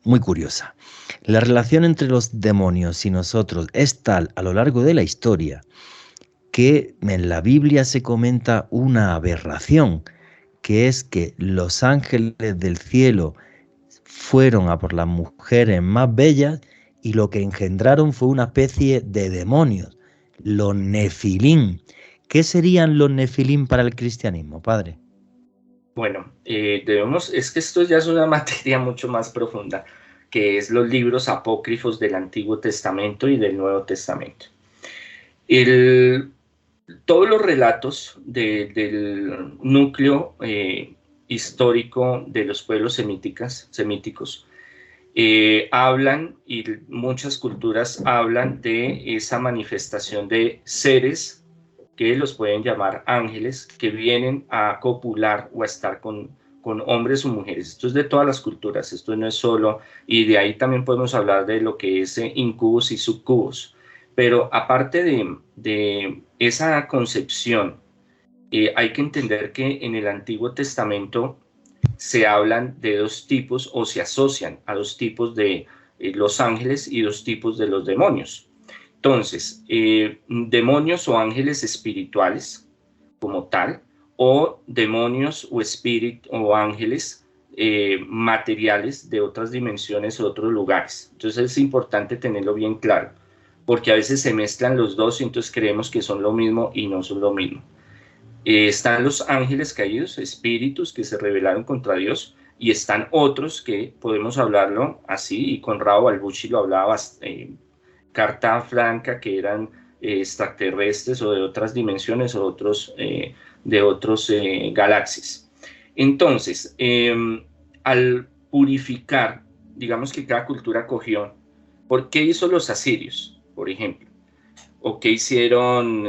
muy curiosa. La relación entre los demonios y nosotros es tal a lo largo de la historia que en la Biblia se comenta una aberración, que es que los ángeles del cielo fueron a por las mujeres más bellas y lo que engendraron fue una especie de demonios, los nefilín. ¿Qué serían los nefilín para el cristianismo, padre? Bueno, es que esto ya es una materia mucho más profunda, que es los libros apócrifos del Antiguo Testamento y del Nuevo Testamento. Todos los relatos del núcleo histórico de los pueblos semíticos hablan, y muchas culturas hablan de esa manifestación de seres que los pueden llamar ángeles, que vienen a copular o a estar con hombres o mujeres. Esto es de todas las culturas, esto no es solo, y de ahí también podemos hablar de lo que es incubos y sucubos. Pero aparte de esa concepción, hay que entender que en el Antiguo Testamento se hablan de dos tipos, o se asocian a dos tipos de los ángeles y dos tipos de los demonios. Entonces, demonios o ángeles espirituales como tal, o demonios o ángeles materiales de otras dimensiones o otros lugares. Entonces es importante tenerlo bien claro, porque a veces se mezclan los dos y entonces creemos que son lo mismo y no son lo mismo. Están los ángeles caídos, espíritus que se rebelaron contra Dios, y están otros que podemos hablarlo así, y Conrado Balbucci lo hablaba, carta franca, que eran extraterrestres o de otras dimensiones o de otros galaxias. Entonces, al purificar, digamos que cada cultura cogió, ¿por qué hizo los asirios, por ejemplo? ¿O qué hicieron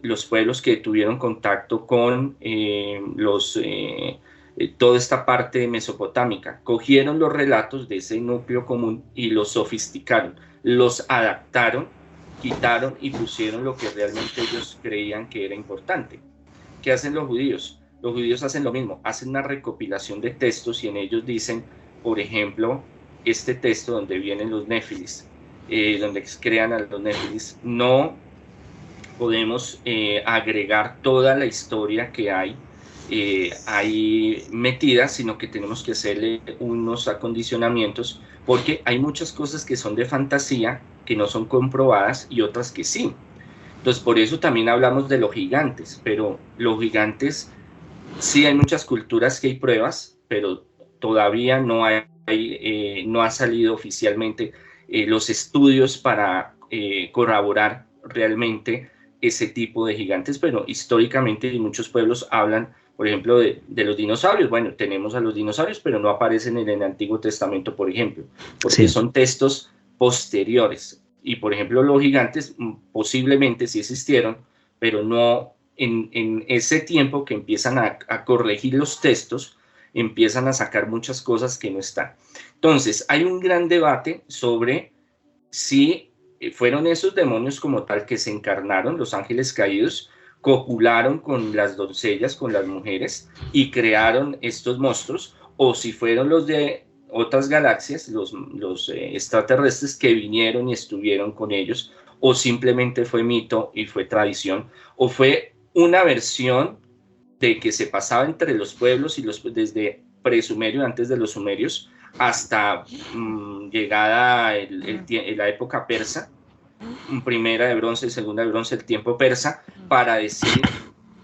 los pueblos que tuvieron contacto con toda esta parte mesopotámica? Cogieron los relatos de ese núcleo común y los sofisticaron, los adaptaron, quitaron y pusieron lo que realmente ellos creían que era importante. ¿Qué hacen los judíos? Los judíos hacen lo mismo, hacen una recopilación de textos y en ellos dicen, por ejemplo, este texto donde vienen los néfilis, donde crean a los néfilis, no podemos agregar toda la historia que hay metida, sino que tenemos que hacerle unos acondicionamientos, porque hay muchas cosas que son de fantasía, que no son comprobadas, y otras que sí. Entonces, por eso también hablamos de los gigantes, pero los gigantes, sí hay muchas culturas que hay pruebas, pero todavía no ha salido oficialmente los estudios para corroborar realmente ese tipo de gigantes, pero históricamente muchos pueblos hablan, por ejemplo, de los dinosaurios. Bueno, tenemos a los dinosaurios, pero no aparecen en el Antiguo Testamento, por ejemplo, porque son textos posteriores. Y, por ejemplo, los gigantes posiblemente sí existieron, pero no en ese tiempo que empiezan a corregir los textos, empiezan a sacar muchas cosas que no están. Entonces, hay un gran debate sobre si fueron esos demonios como tal que se encarnaron, los ángeles caídos, copularon con las doncellas, con las mujeres, y crearon estos monstruos, o si fueron los de otras galaxias, los extraterrestres que vinieron y estuvieron con ellos, o simplemente fue mito y fue tradición, o fue una versión de que se pasaba entre los pueblos y desde presumerio, antes de los sumerios, hasta llegada la época persa, primera de bronce, segunda de bronce, el tiempo persa, para decir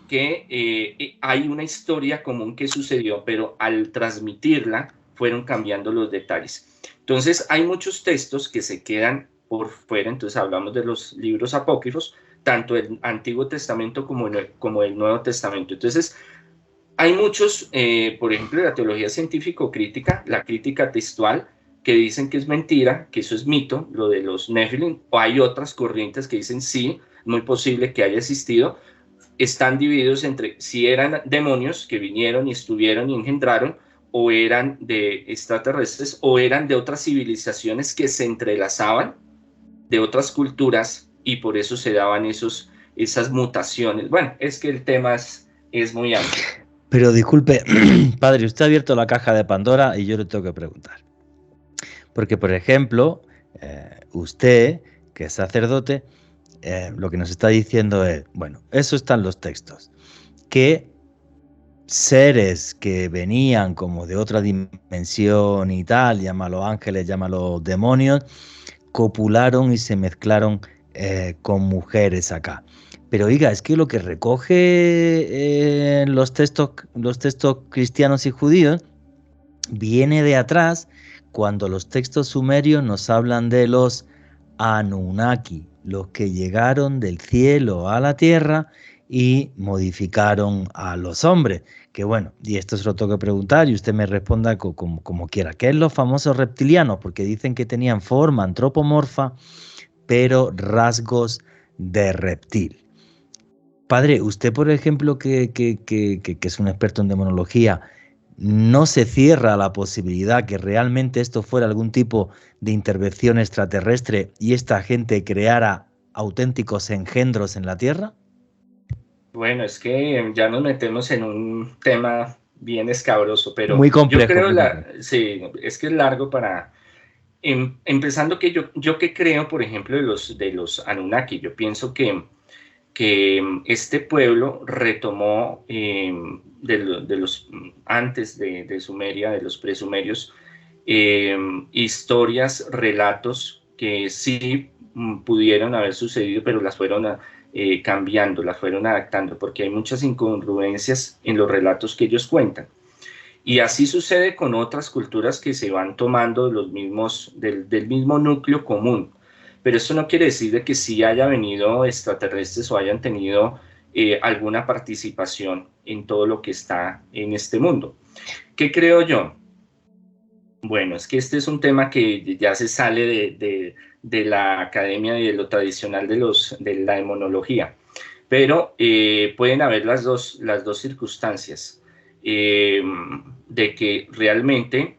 que hay una historia común que sucedió, pero al transmitirla fueron cambiando los detalles. Entonces hay muchos textos que se quedan por fuera, entonces hablamos de los libros apócrifos, tanto el Antiguo Testamento como el Nuevo Testamento. Entonces hay muchos, por ejemplo, la teología científico-crítica, la crítica textual, que dicen que es mentira, que eso es mito, lo de los Nephilim, o hay otras corrientes que dicen sí, muy posible que haya existido. Están divididos entre si eran demonios que vinieron y estuvieron y engendraron, o eran de extraterrestres, o eran de otras civilizaciones que se entrelazaban, de otras culturas, y por eso se daban esas mutaciones. Bueno, es que el tema es muy amplio. Pero disculpe, padre, usted ha abierto la caja de Pandora y yo le tengo que preguntar. Porque, por ejemplo, usted, que es sacerdote, lo que nos está diciendo es, bueno, eso están los textos, que seres que venían como de otra dimensión y tal, llámalo ángeles, llámalo demonios, copularon y se mezclaron con mujeres acá. Pero oiga, es que lo que recoge los textos cristianos y judíos viene de atrás, cuando los textos sumerios nos hablan de los Anunnaki, los que llegaron del cielo a la tierra y modificaron a los hombres. Que bueno, y esto se lo tengo que preguntar y usted me responda como quiera. ¿Qué es los famosos reptilianos? Porque dicen que tenían forma antropomorfa, pero rasgos de reptil. Padre, usted, por ejemplo, que es un experto en demonología, ¿no se cierra la posibilidad que realmente esto fuera algún tipo de intervención extraterrestre y esta gente creara auténticos engendros en la Tierra? Bueno, es que ya nos metemos en un tema bien escabroso, pero muy complejo, yo creo, sí, es que es largo para... empezando que yo que creo, por ejemplo, de los Anunnaki, yo pienso que este pueblo retomó antes de Sumeria, de los presumerios, historias, relatos que sí pudieron haber sucedido, pero las fueron cambiando, las fueron adaptando, porque hay muchas incongruencias en los relatos que ellos cuentan. Y así sucede con otras culturas que se van tomando del mismo núcleo común. Pero esto no quiere decir de que sí haya venido extraterrestres o hayan tenido alguna participación en todo lo que está en este mundo. ¿Qué creo yo? Bueno, es que este es un tema que ya se sale de la academia y de lo tradicional de la demonología, pero pueden haber las dos circunstancias de que realmente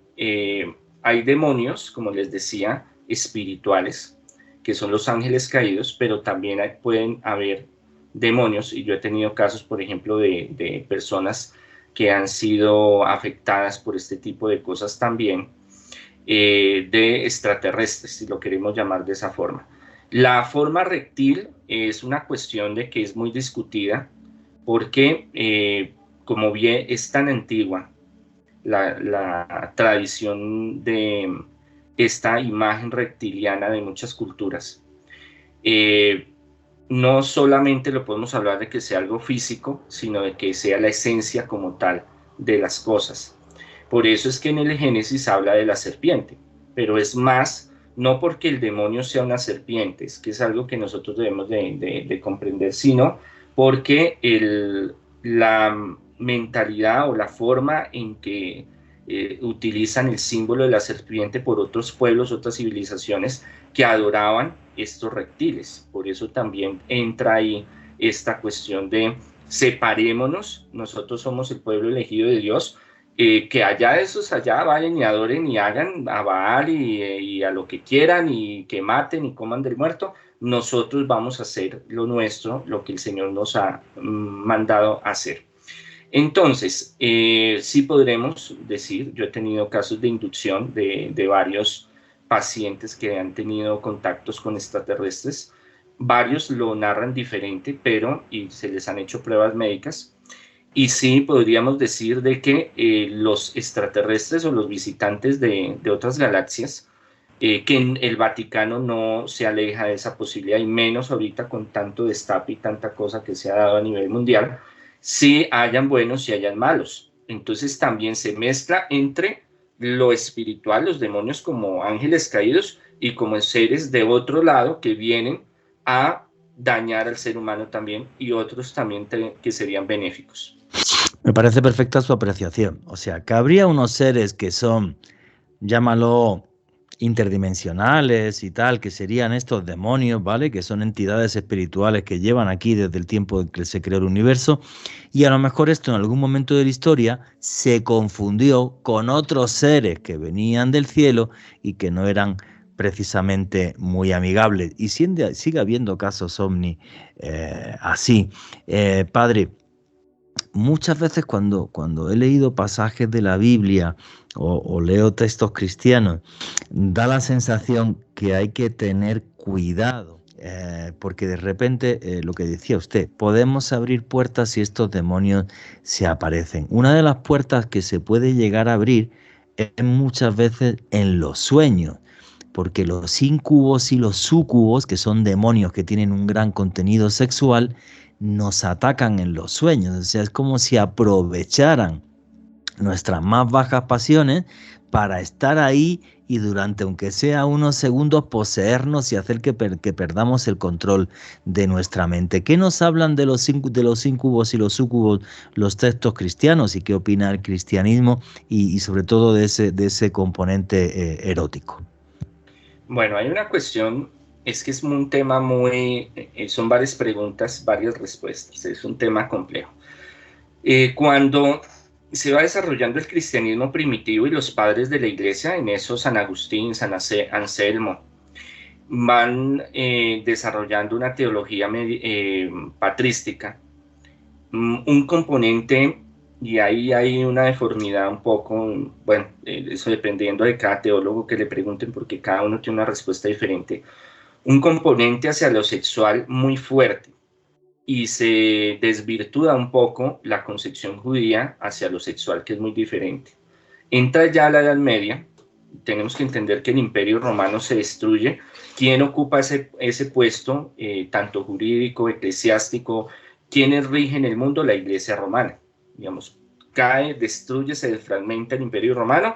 hay demonios, como les decía, espirituales, que son los ángeles caídos, pero también pueden haber demonios, y yo he tenido casos, por ejemplo, de personas que han sido afectadas por este tipo de cosas también, de extraterrestres, si lo queremos llamar de esa forma. La forma reptil es una cuestión de que es muy discutida, porque como bien es tan antigua la tradición de esta imagen reptiliana de muchas culturas, no solamente lo podemos hablar de que sea algo físico, sino de que sea la esencia como tal de las cosas. Por eso es que en el Génesis habla de la serpiente, pero es más, no porque el demonio sea una serpiente, es que es algo que nosotros debemos de comprender, sino porque la mentalidad o la forma en que utilizan el símbolo de la serpiente por otros pueblos, otras civilizaciones que adoraban estos reptiles. Por eso también entra ahí esta cuestión de separémonos, nosotros somos el pueblo elegido de Dios, que allá esos allá vayan y adoren y hagan a Baal y a lo que quieran y que maten y coman del muerto. Nosotros vamos a hacer lo nuestro, lo que el Señor nos ha mandado hacer. Entonces, sí podremos decir, yo he tenido casos de inducción de varios pacientes que han tenido contactos con extraterrestres. Varios lo narran diferente, y se les han hecho pruebas médicas. Y sí podríamos decir de que los extraterrestres o los visitantes de otras galaxias, que el Vaticano no se aleja de esa posibilidad, y menos ahorita con tanto destape y tanta cosa que se ha dado a nivel mundial, sí hayan buenos y hayan malos. Entonces también se mezcla entre lo espiritual, los demonios como ángeles caídos y como seres de otro lado que vienen a dañar al ser humano también, y otros también que serían benéficos. Me parece perfecta su apreciación. O sea, que habría unos seres que son, llámalo, interdimensionales y tal, que serían estos demonios, ¿vale? Que son entidades espirituales que llevan aquí desde el tiempo en que se creó el universo, y a lo mejor esto en algún momento de la historia se confundió con otros seres que venían del cielo y que no eran precisamente muy amigables. Y sigue habiendo casos ovni así. Padre, muchas veces cuando he leído pasajes de la Biblia o leo textos cristianos, da la sensación que hay que tener cuidado, porque de repente, lo que decía usted, podemos abrir puertas si estos demonios se aparecen. Una de las puertas que se puede llegar a abrir es muchas veces en los sueños, porque los incubos y los súcubos, que son demonios que tienen un gran contenido sexual, nos atacan en los sueños. O sea, es como si aprovecharan nuestras más bajas pasiones para estar ahí y durante, aunque sea unos segundos, poseernos y hacer que perdamos el control de nuestra mente. ¿Qué nos hablan de los incubos y los súcubos los textos cristianos, y qué opina el cristianismo y sobre todo de ese componente erótico? Bueno, hay una cuestión, es que es un tema son varias preguntas, varias respuestas, es un tema complejo. Cuando se va desarrollando el cristianismo primitivo y los padres de la iglesia, en eso San Agustín, San Anselmo, van desarrollando una teología patrística, un componente, y ahí hay una deformidad un poco, bueno, eso dependiendo de cada teólogo que le pregunten, porque cada uno tiene una respuesta diferente, un componente hacia lo sexual muy fuerte, y se desvirtúa un poco la concepción judía hacia lo sexual, que es muy diferente. Entra ya la Edad Media, tenemos que entender que el Imperio Romano se destruye. ¿Quién ocupa ese puesto, tanto jurídico, eclesiástico? ¿Quiénes rigen el mundo? La Iglesia Romana. Digamos, cae, destruye, se desfragmenta el Imperio Romano.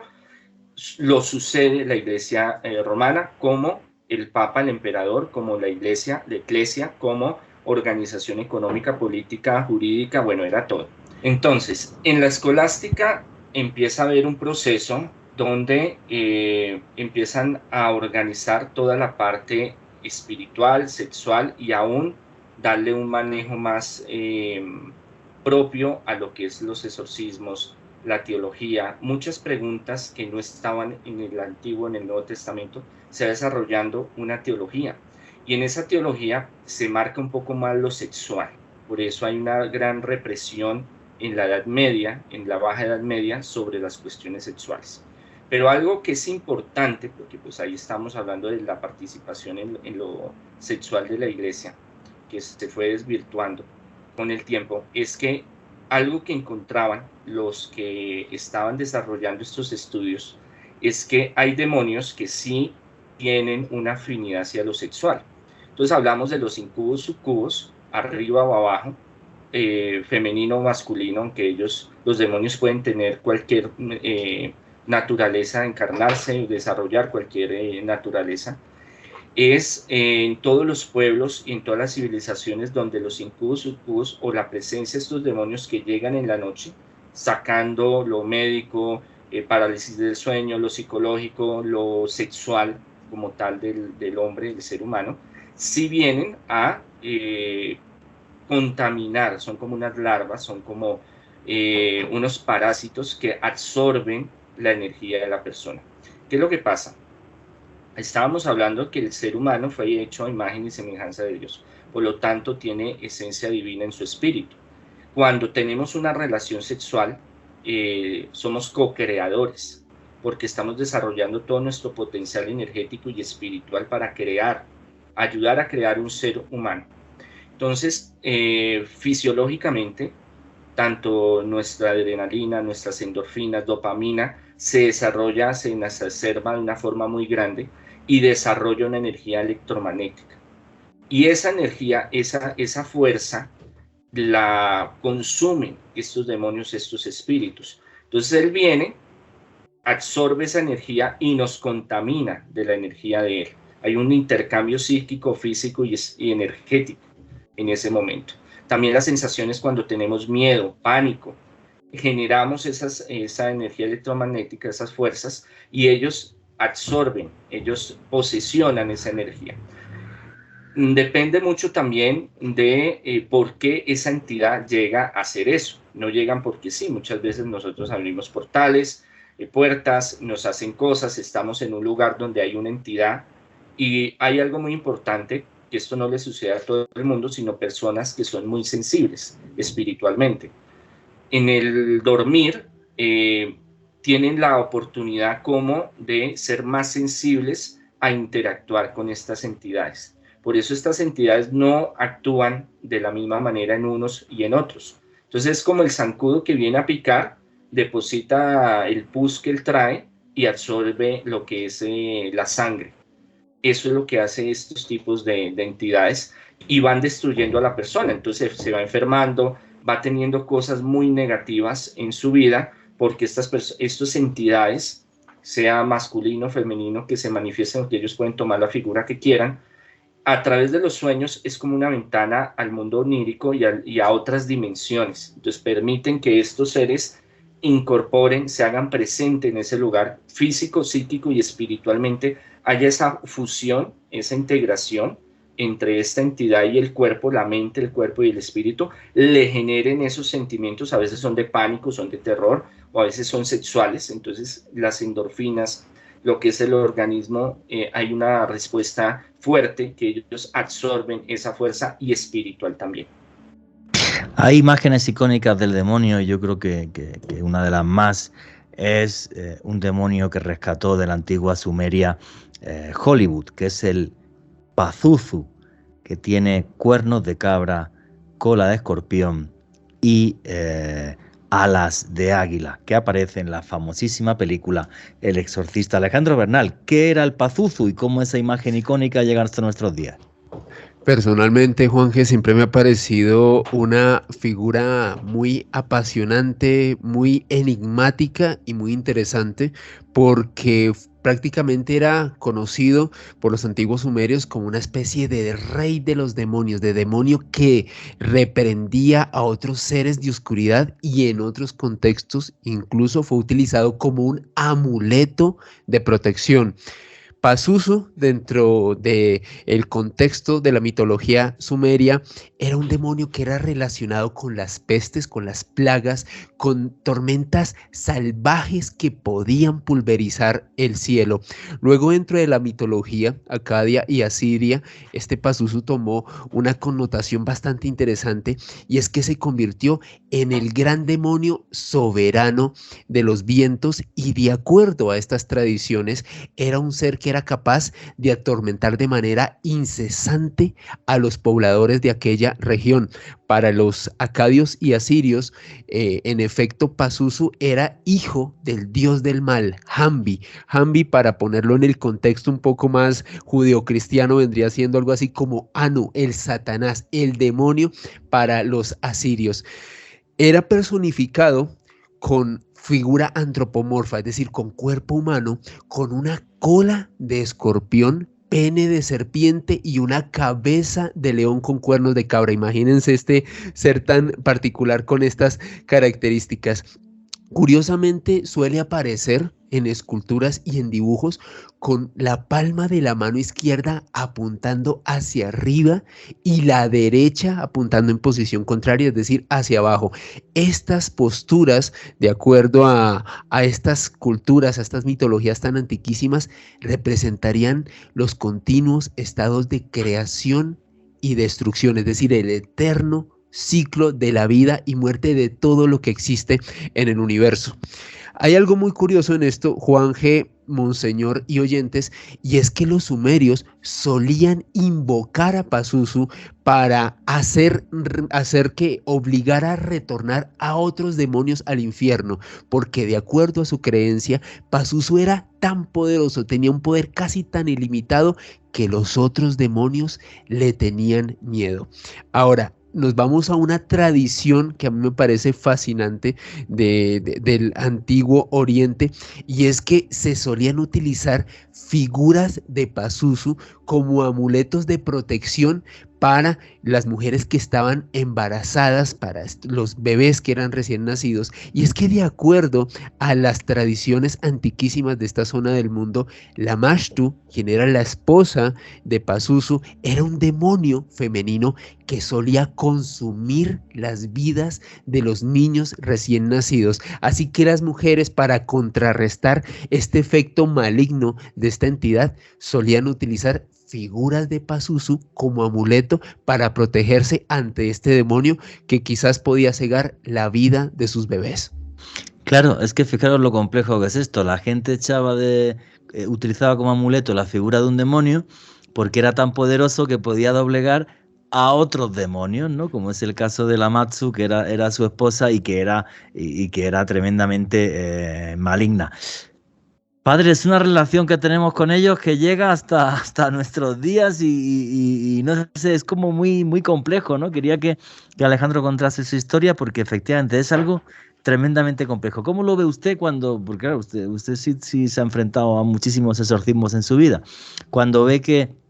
Lo sucede la Iglesia romana como el Papa, el Emperador, como la Eclesia, como organización económica, política, jurídica, bueno, era todo. Entonces, en la escolástica empieza a haber un proceso donde empiezan a organizar toda la parte espiritual, sexual y aún darle un manejo más propio a lo que es los exorcismos, la teología, muchas preguntas que no estaban en el Antiguo, en el Nuevo Testamento, se va desarrollando una teología. Y en esa teología se marca un poco más lo sexual. Por eso hay una gran represión en la Edad Media, en la Baja Edad Media, sobre las cuestiones sexuales. Pero algo que es importante, porque pues ahí estamos hablando de la participación en lo sexual de la Iglesia, que se fue desvirtuando con el tiempo, es que algo que encontraban los que estaban desarrollando estos estudios es que hay demonios que sí tienen una afinidad hacia lo sexual. Entonces hablamos de los incubos, sucubos, arriba o abajo, femenino o masculino, aunque los demonios pueden tener cualquier naturaleza, encarnarse, desarrollar cualquier naturaleza. Es en todos los pueblos y en todas las civilizaciones donde los incubos, sucubos o la presencia de estos demonios que llegan en la noche, sacando lo médico, parálisis del sueño, lo psicológico, lo sexual como tal del hombre, del ser humano, sí vienen a contaminar, son como unas larvas, son como unos parásitos que absorben la energía de la persona. ¿Qué es lo que pasa? Estábamos hablando que el ser humano fue hecho a imagen y semejanza de Dios, por lo tanto tiene esencia divina en su espíritu. Cuando tenemos una relación sexual, somos co-creadores, porque estamos desarrollando todo nuestro potencial energético y espiritual para crear, ayudar a crear un ser humano. Entonces, fisiológicamente, tanto nuestra adrenalina, nuestras endorfinas, dopamina, se desarrolla, se exacerba de una forma muy grande y desarrolla una energía electromagnética. Y esa energía, esa fuerza, la consumen estos demonios, estos espíritus. Entonces él viene, absorbe esa energía y nos contamina de la energía de él. Hay un intercambio psíquico, físico y energético en ese momento. También las sensaciones cuando tenemos miedo, pánico, generamos esa energía electromagnética, esas fuerzas, y ellos absorben, ellos posesionan esa energía. Depende mucho también de por qué esa entidad llega a hacer eso. No llegan porque sí, muchas veces nosotros abrimos portales, puertas, nos hacen cosas, estamos en un lugar donde hay una entidad y hay algo muy importante, que esto no le sucede a todo el mundo, sino personas que son muy sensibles espiritualmente. En el dormir tienen la oportunidad como de ser más sensibles a interactuar con estas entidades. Por eso estas entidades no actúan de la misma manera en unos y en otros. Entonces es como el zancudo que viene a picar, deposita el pus que él trae y absorbe lo que es la sangre. Eso es lo que hace estos tipos de entidades y van destruyendo a la persona. Entonces se va enfermando, va teniendo cosas muy negativas en su vida porque estas entidades, sea masculino o femenino, que se manifiesten, que ellos pueden tomar la figura que quieran, a través de los sueños es como una ventana al mundo onírico y a otras dimensiones. Entonces permiten que estos seres incorporen, se hagan presente en ese lugar físico, psíquico y espiritualmente, haya esa fusión, esa integración entre esta entidad y el cuerpo, la mente, el cuerpo y el espíritu, le generen esos sentimientos, a veces son de pánico, son de terror, o a veces son sexuales. Entonces las endorfinas, lo que es el organismo, hay una respuesta fuerte que ellos absorben esa fuerza y espiritual también. Hay imágenes icónicas del demonio y yo creo que una de las más es un demonio que rescató de la antigua Sumeria Hollywood, que es el Pazuzu, que tiene cuernos de cabra, cola de escorpión y alas de águila, que aparece en la famosísima película El Exorcista. Alejandro Bernal, ¿qué era el Pazuzu y cómo esa imagen icónica llega hasta nuestros días? Personalmente, Juanje siempre me ha parecido una figura muy apasionante, muy enigmática y muy interesante, porque prácticamente era conocido por los antiguos sumerios como una especie de rey de los demonios, de demonio que reprendía a otros seres de oscuridad, y en otros contextos incluso fue utilizado como un amuleto de protección. Pazuzu, dentro de el contexto de la mitología sumeria, era un demonio que era relacionado con las pestes, con las plagas, con tormentas salvajes que podían pulverizar el cielo. Luego, dentro de la mitología acadia y asiria, este Pazuzu tomó una connotación bastante interesante, y es que se convirtió en el gran demonio soberano de los vientos, y de acuerdo a estas tradiciones, era un ser que era capaz de atormentar de manera incesante a los pobladores de aquella región. Para los acadios y asirios, en efecto, Pazuzu era hijo del dios del mal, Hambi. Hambi, para ponerlo en el contexto un poco más judeocristiano, vendría siendo algo así como Anu, el Satanás, el demonio para los asirios. Era personificado con figura antropomorfa, es decir, con cuerpo humano, con una cola de escorpión, pene de serpiente y una cabeza de león con cuernos de cabra. Imagínense este ser tan particular con estas características. Curiosamente, suele aparecer en esculturas y en dibujos con la palma de la mano izquierda apuntando hacia arriba y la derecha apuntando en posición contraria, es decir, hacia abajo. Estas posturas, de acuerdo a estas culturas, a estas mitologías tan antiquísimas, representarían los continuos estados de creación y destrucción, es decir, el eterno ciclo de la vida y muerte de todo lo que existe en el universo. Hay algo muy curioso en esto, Juan G., Monseñor y oyentes, y es que los sumerios solían invocar a Pazuzu para hacer que obligara a retornar a otros demonios al infierno, porque de acuerdo a su creencia, Pazuzu era tan poderoso, tenía un poder casi tan ilimitado, que los otros demonios le tenían miedo. Ahora, nos vamos a una tradición que a mí me parece fascinante del antiguo Oriente, y es que se solían utilizar figuras de Pazuzu como amuletos de protección para las mujeres que estaban embarazadas, para los bebés que eran recién nacidos. Y es que de acuerdo a las tradiciones antiquísimas de esta zona del mundo, la Mashtu, quien era la esposa de Pazuzu, era un demonio femenino que solía consumir las vidas de los niños recién nacidos. Así que las mujeres, para contrarrestar este efecto maligno de esta entidad, solían utilizar figuras de Pazuzu como amuleto para protegerse ante este demonio que quizás podía cegar la vida de sus bebés. Claro, es que fijaros lo complejo que es esto. La gente utilizaba como amuleto la figura de un demonio porque era tan poderoso que podía doblegar a otros demonios, ¿no? Como es el caso de la Matsu, que era su esposa y que era tremendamente maligna. Padre, es una relación que tenemos con ellos que llega hasta nuestros días y no sé, es como muy, muy complejo, ¿no? Quería que Alejandro contase su historia porque efectivamente es algo tremendamente complejo. ¿Cómo lo ve usted porque claro, usted sí se ha enfrentado a muchísimos exorcismos en su vida, cuando ve que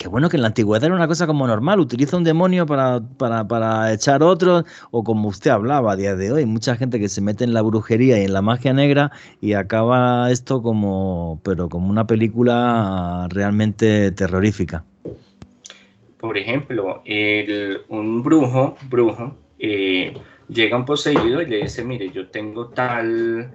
bueno, que en la antigüedad era una cosa como normal, utiliza un demonio para echar otros, o como usted hablaba a día de hoy, mucha gente que se mete en la brujería y en la magia negra y acaba esto pero como una película realmente terrorífica. Por ejemplo, un brujo llega un poseído y le dice, mire, yo tengo tal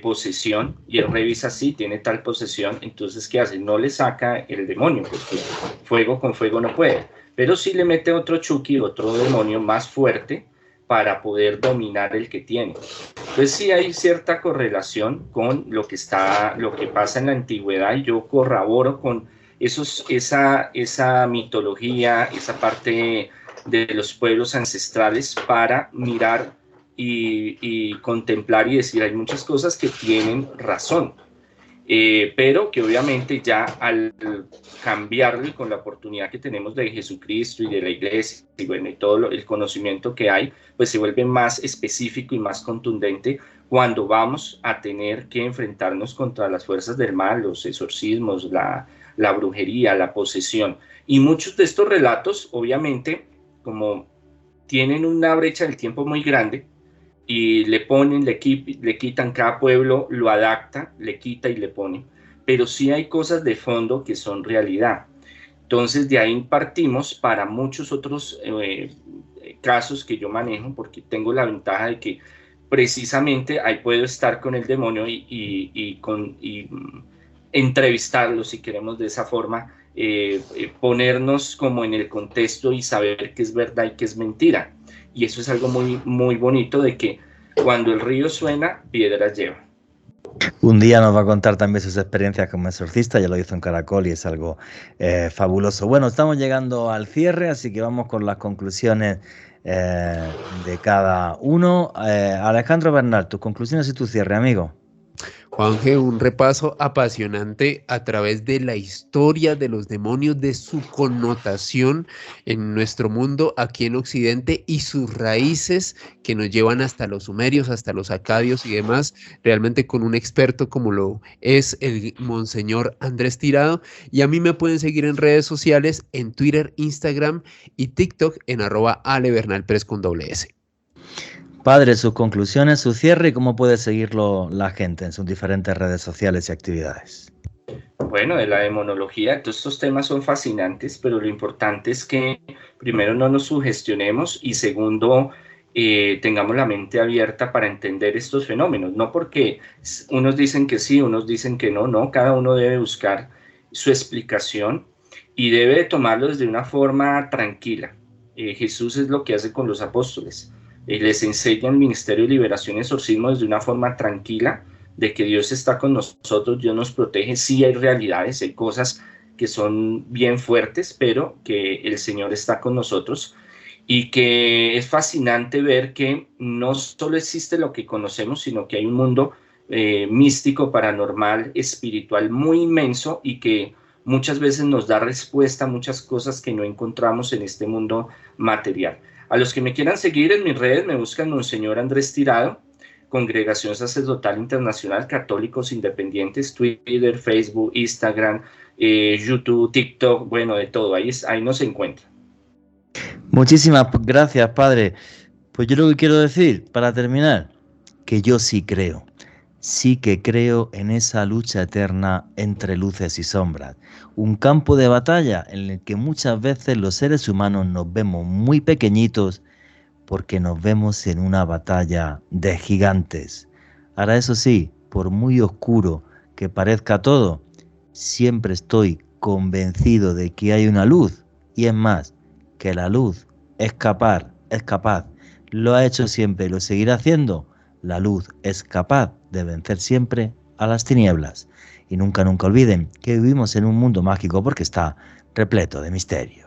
posesión, y él revisa si tiene tal posesión. Entonces, ¿qué hace? No le saca el demonio, porque fuego con fuego no puede, pero sí le mete otro Chucky, otro demonio más fuerte, para poder dominar el que tiene. Entonces sí hay cierta correlación con lo que pasa en la antigüedad, y yo corroboro con esa mitología, esa parte de los pueblos ancestrales, para mirar y contemplar y decir, hay muchas cosas que tienen razón. pero que obviamente ya al cambiarlo y con la oportunidad que tenemos de Jesucristo y de la iglesia y bueno, y todo el conocimiento que hay, pues se vuelve más específico y más contundente cuando vamos a tener que enfrentarnos contra las fuerzas del mal, los exorcismos, la brujería, la posesión. Y muchos de estos relatos, obviamente, como tienen una brecha del tiempo muy grande, y le ponen, le quitan, cada pueblo lo adapta, le quita y le pone, pero sí hay cosas de fondo que son realidad. Entonces de ahí partimos para muchos otros casos que yo manejo, porque tengo la ventaja de que precisamente ahí puedo estar con el demonio y entrevistarlo, si queremos de esa forma, ponernos como en el contexto y saber qué es verdad y qué es mentira. Y eso es algo muy, muy bonito de que cuando el río suena, piedras lleva. Un día nos va a contar también sus experiencias como exorcista, ya lo hizo en Caracol y es algo fabuloso. Bueno, estamos llegando al cierre, así que vamos con las conclusiones de cada uno. Alejandro Bernal, tus conclusiones y tu cierre, amigo. Juanje, un repaso apasionante a través de la historia de los demonios, de su connotación en nuestro mundo aquí en Occidente y sus raíces que nos llevan hasta los sumerios, hasta los acadios y demás, realmente con un experto como lo es el Monseñor Andrés Tirado. Y a mí me pueden seguir en redes sociales, en Twitter, Instagram y TikTok en @alebernalpres con S. Padre, sus conclusiones, su cierre y cómo puede seguirlo la gente en sus diferentes redes sociales y actividades. Bueno, de la demonología, todos estos temas son fascinantes, pero lo importante es que primero no nos sugestionemos y segundo, tengamos la mente abierta para entender estos fenómenos. No porque unos dicen que sí, unos dicen que no, no, cada uno debe buscar su explicación y debe tomarlo desde una forma tranquila. Jesús es lo que hace con los apóstoles. Les enseña el ministerio de liberación y exorcismo desde una forma tranquila, de que Dios está con nosotros, Dios nos protege. Sí hay realidades, hay cosas que son bien fuertes, pero que el Señor está con nosotros y que es fascinante ver que no solo existe lo que conocemos, sino que hay un mundo místico, paranormal, espiritual muy inmenso y que muchas veces nos da respuesta a muchas cosas que no encontramos en este mundo material. A los que me quieran seguir en mis redes me buscan Monseñor Andrés Tirado, Congregación Sacerdotal Internacional, Católicos Independientes, Twitter, Facebook, Instagram, YouTube, TikTok, bueno, de todo, ahí nos encuentran. Muchísimas gracias, Padre. Pues yo lo que quiero decir, para terminar, que yo sí creo. Sí que creo en esa lucha eterna entre luces y sombras. Un campo de batalla en el que muchas veces los seres humanos nos vemos muy pequeñitos porque nos vemos en una batalla de gigantes. Ahora eso sí, por muy oscuro que parezca todo, siempre estoy convencido de que hay una luz. Y es más, que la luz es capaz, lo ha hecho siempre y lo seguirá haciendo. La luz es capaz de vencer siempre a las tinieblas. Y nunca olviden que vivimos en un mundo mágico porque está repleto de misterio.